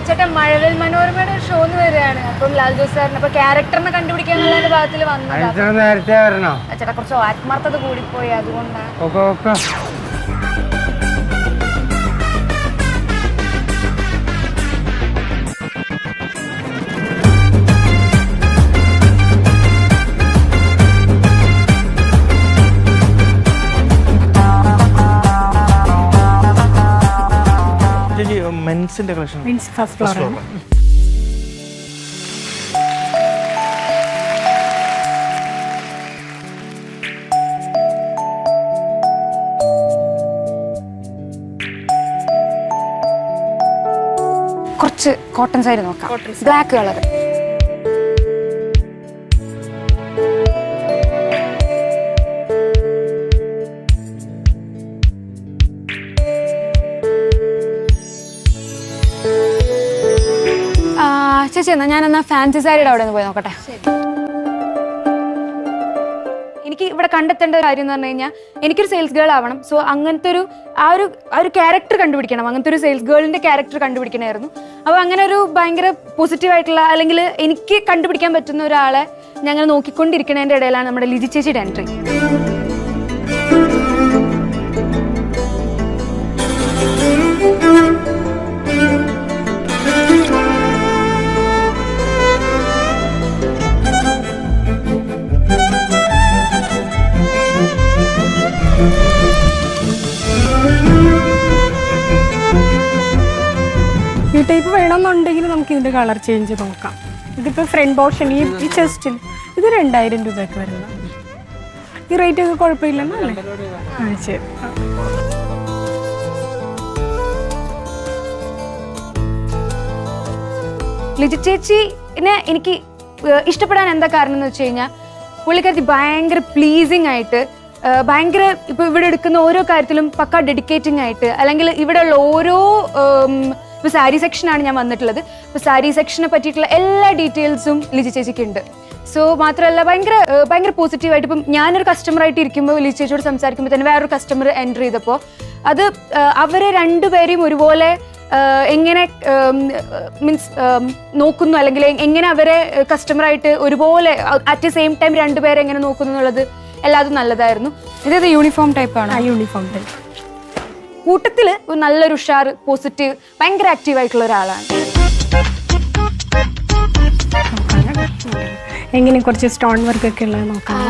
ചേട്ടാ മഴവിൽ മനോരമയുടെ ഷോ ഒന്ന് വരികയാണ്. അപ്പം ലാൽ ജോസ് സാറിന് അപ്പൊ ക്യാരക്ടറിനെ കണ്ടുപിടിക്കാന്നുള്ള ഭാഗത്തിൽ വന്നു. നേരത്തെ വരണോ? ചേട്ടാ കുറച്ച് ആത്മാർത്ഥത കൂടിപ്പോയി, അതുകൊണ്ടാണ്. മെൻസിന്റെ കളക്ഷൻ ഫസ്റ്റ് ഫ്ലോർ ആണ്. കുറച്ച് കോട്ടൺ സാരി നോക്കാം, ബ്ലാക്ക് കളർ. ചേച്ചി എന്നാ ഞാനെന്നാ ഫാൻസി സാരിയുടെ അവിടെ ഒന്ന് പോയി നോക്കട്ടെ. എനിക്ക് ഇവിടെ കണ്ടെത്തേണ്ട ഒരു കാര്യം എന്ന് പറഞ്ഞു കഴിഞ്ഞാൽ എനിക്കൊരു സെയിൽസ് ഗേൾ ആവണം. സോ അങ്ങനത്തെ ഒരു ക്യാരക്ടർ കണ്ടുപിടിക്കണം, അങ്ങനത്തെ ഒരു സെയിൽസ് ഗേളിന്റെ ക്യാരക്ടർ കണ്ടുപിടിക്കണമായിരുന്നു. അപ്പോൾ അങ്ങനെ ഒരു ഭയങ്കര പോസിറ്റീവായിട്ടുള്ള അല്ലെങ്കിൽ എനിക്ക് കണ്ടുപിടിക്കാൻ പറ്റുന്ന ഒരാളെ ഞങ്ങൾ നോക്കിക്കൊണ്ടിരിക്കുന്നതിൻ്റെ ഇടയിലാണ് നമ്മുടെ ലിജി ചേച്ചിയുടെ എൻട്രി. ഈ ടൈപ്പ് വേണമെന്നുണ്ടെങ്കിൽ നമുക്ക് ഇതിന്റെ കളർ ചേഞ്ച് നോക്കാം. ഇതിപ്പോ ഫ്രണ്ട് പോർഷൻ ഈ ചെസ്റ്റിൽ ഇത് 2000 രൂപയ്ക്ക് വരുന്ന ഈ റേറ്റ് ഒക്കെ കുഴപ്പമില്ലെന്നല്ലേ? ശരി. ലിജി ചേച്ചിനെ എനിക്ക് ഇഷ്ടപ്പെടാൻ എന്താ കാരണം എന്ന് വെച്ച് കഴിഞ്ഞാൽ പുള്ളിക്കാരത്തി ഭയങ്കര പ്ലീസിങ് ആയിട്ട്, ഭയങ്കര ഇപ്പൊ ഇവിടെ എടുക്കുന്ന ഓരോ കാര്യത്തിലും പക്ക ഡെഡിക്കേറ്റിംഗ് ആയിട്ട്, അല്ലെങ്കിൽ ഇവിടെയുള്ള ഓരോ ഇപ്പൊ സാരി സെക്ഷനാണ് ഞാൻ വന്നിട്ടുള്ളത്. ഇപ്പൊ സാരി സെക്ഷനെ പറ്റിയിട്ടുള്ള എല്ലാ ഡീറ്റെയിൽസും ലിജി ചേച്ചിക്ക് ഉണ്ട്. സോ മാത്രമല്ല ഭയങ്കര പോസിറ്റീവായിട്ട് ഇപ്പം ഞാനൊരു കസ്റ്റമറായിട്ട് ഇരിക്കുമ്പോൾ ലിജി ചേച്ചിയോട് സംസാരിക്കുമ്പോൾ തന്നെ വേറൊരു കസ്റ്റമർ എൻ്റർ ചെയ്തപ്പോൾ അത് അവരെ രണ്ടുപേരെയും ഒരുപോലെ എങ്ങനെ മീൻസ് നോക്കുന്നു, അല്ലെങ്കിൽ എങ്ങനെ അവരെ കസ്റ്റമറായിട്ട് ഒരുപോലെ അറ്റ് സെയിം ടൈം രണ്ടുപേരെ എങ്ങനെ നോക്കുന്നു എന്നുള്ളത് എല്ലാതും നല്ലതായിരുന്നു. ഇതേത് യൂണിഫോം ടൈപ്പാണ്? Uniform type. കൂട്ടത്തില് ഒരു നല്ലൊരു ഉഷാർ, പോസിറ്റീവ്, ഭയങ്കര ആക്റ്റീവ് ആയിട്ടുള്ള ഒരാളാണ്. എങ്ങനെ കുറച്ച് സ്റ്റോൺ വർക്ക് ഒക്കെ ഉള്ളത് നോക്കാമോ?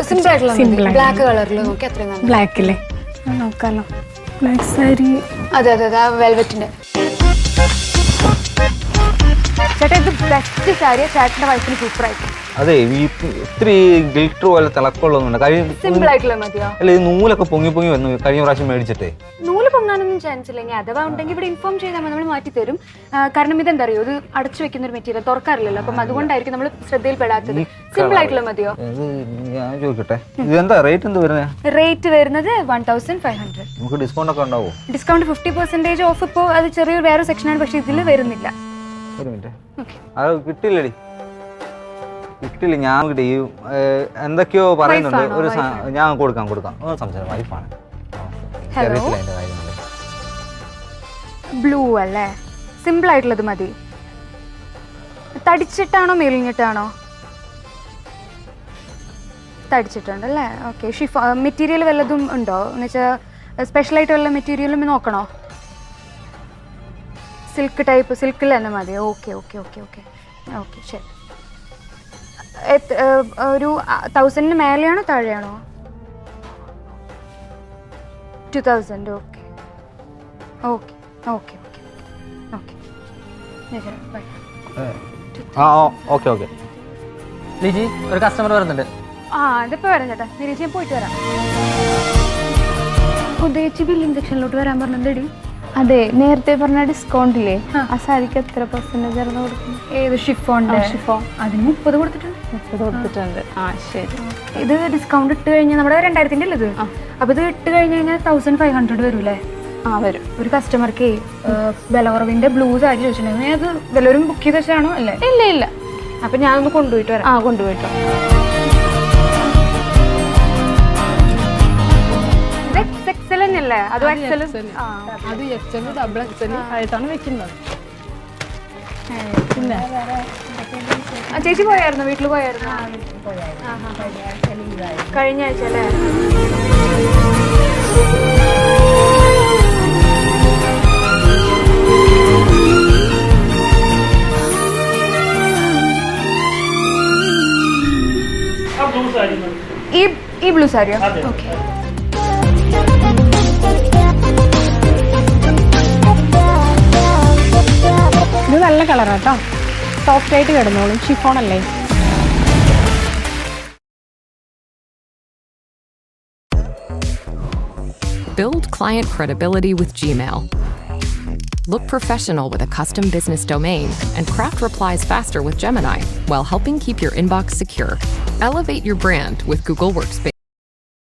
സിമ്പിൾ ആയിട്ടുള്ള ബ്ലാക്ക് കളറിൽ നോക്കി അത്രയും ബ്ലാക്കില്ലേ നോക്കാലോ. ബ്ലാക്ക് സാരി. അതെ അതെ അതെ, വെൽവെറ്റിന്റെ. ചേട്ടാ ഇത് ബെസ്റ്റ് സാരി, ചേട്ടന്റെ വൈഫിന് സൂപ്പർ ആയിട്ട്. അതെ, ഇത്തിരി ഗിൽറ്റർ പോലെ തിളക്കമുള്ളൊന്നുണ്ട്. സിമ്പിൾ ആയിട്ടുള്ള മതിയോ? അല്ല, ഈ നൂലൊക്കെ പൊങ്ങി വന്നു കഴിഞ്ഞ പ്രാവശ്യം മേടിച്ചിട്ടേ. നൂല് പൊങ്ങാനൊന്നും ചാൻസ് ഇല്ലെങ്കിൽ അഥവാ ഉണ്ടെങ്കിൽ ഇവിടെ ഇൻഫോം ചെയ്താൽ നമ്മൾ മാറ്റി തരും. കാരണം ഇതെന്താ അറിയോ, ഇത് അടച്ചു വെക്കുന്ന ഒരു മെറ്റീരിയൽ, തുറക്കാറില്ലല്ലോ. അപ്പം അതുകൊണ്ടായിരിക്കും നമ്മൾ ശ്രദ്ധയിൽപ്പെടാത്തത്. സിമ്പിൾ ആയിട്ടുള്ള മതിയോ? ഞാൻ ചോദിക്കട്ടെ, ഇതെന്താ റേറ്റ് എന്ത് വരുന്നത്? റേറ്റ് വരുന്നത് 1500. നമുക്ക് ഡിസ്കൗണ്ട് ഒക്കെ ഉണ്ടാവോ? Discount 50% of. ഇപ്പോൾ അത് ചെറിയൊരു വേറെ സെക്ഷനാണ്, പക്ഷെ ഇതിൽ വരുന്നില്ല. ഒരു മിനിറ്റ്, അത് കിട്ടില്ലടി, കിട്ടില്ല. ഞാൻ കിട്ടി എന്തൊക്കെയോ പറയുന്നുണ്ട്. ഒരു ഞാൻ കൊടുക്കാം സംസാരം. വൈഫാണ്. ബ്ലൂ അല്ലേ? സിമ്പിൾ ആയിട്ടുള്ളത് മതി. തടിച്ചിട്ടാണോ മെലിഞ്ഞിട്ടാണോ? തടിച്ചിട്ടുണ്ട് അല്ലേ? ഓക്കെ. മെറ്റീരിയൽ വല്ലതും ഉണ്ടോ എന്ന് വെച്ചാൽ സ്പെഷ്യലായിട്ട് വല്ല മെറ്റീരിയലും നോക്കണോ? സിൽക്ക് ടൈപ്പ്, സിൽക്കിൽ തന്നെ മതി. Okay okay okay okay okay ശരി. ഒരു 1000 മേലെയാണോ താഴെയാണോ? 2000. Okay okay okay okay okay okay. Liji, ഒരു കസ്റ്റമർ വരുന്നുണ്ട്. അതിപ്പോ വരാം ചേട്ടാ. നിരീക്ഷ പോയിട്ട് വരാം. ഉദ്ദേശിച്ച് ബില്ലിംഗ് സെക്ഷനിലോട്ട് വരാൻ പറഞ്ഞെന്തേടി? അതെ, നേരത്തെ പറഞ്ഞ ഡിസ്കൗണ്ടില്ലേ, ആ സാരിക്ക് എത്ര പെർസെന്റേജ് ആണ് കൊടുക്കുന്നത്? ഏത് ഷിഫോണിന്റെ? ഷിഫോൺ അതിന് 30 കൊടുത്തിട്ടുണ്ട്. 30 കൊടുത്തിട്ടുണ്ട്. ശരി. ഇത് ഡിസ്കൗണ്ട് ഇട്ട് കഴിഞ്ഞാൽ നമ്മുടെ 2000 അല്ലേ ഇത്? അപ്പൊ ഇത് ഇട്ട് കഴിഞ്ഞ് കഴിഞ്ഞാൽ 1500 വരൂല്ലേ? വരും. ഒരു കസ്റ്റമർക്ക് വില കുറവിന്റെ ബ്ലൂ സാരി ചോദിച്ചിട്ടുണ്ടായിരുന്നു. അത് വല്ലവരും ബുക്ക് ചെയ്ത് വെച്ചാണോ? അല്ലേ? ഇല്ല. അപ്പൊ ഞാനൊന്ന് കൊണ്ടുപോയിട്ട് വരാം. കൊണ്ടുപോയിട്ടോ. എക്സലന്റ് തന്നെയല്ലേ അതും എക്സലും അത് എക്സൽ ഡബിൾ എക്സൽ ആയിട്ടാണ് വെക്കുന്നത്. പിന്നെ ചേച്ചി പോയായിരുന്നു, വീട്ടിൽ പോയായിരുന്നു കഴിഞ്ഞ ആഴ്ച അല്ലേ? ഈ ബ്ലൂ സാരിയോ? ഓക്കെ. ഇത് നല്ല കളറാട്ടോ, സോഫ്റ്റ് ആയിട്ട് കിടന്നോളും, ഷിഫോൺ അല്ലേ. Build client credibility with Gmail. Look professional with a custom business domain and craft replies faster with Gemini while helping keep your inbox secure. Elevate your brand with Google Workspace.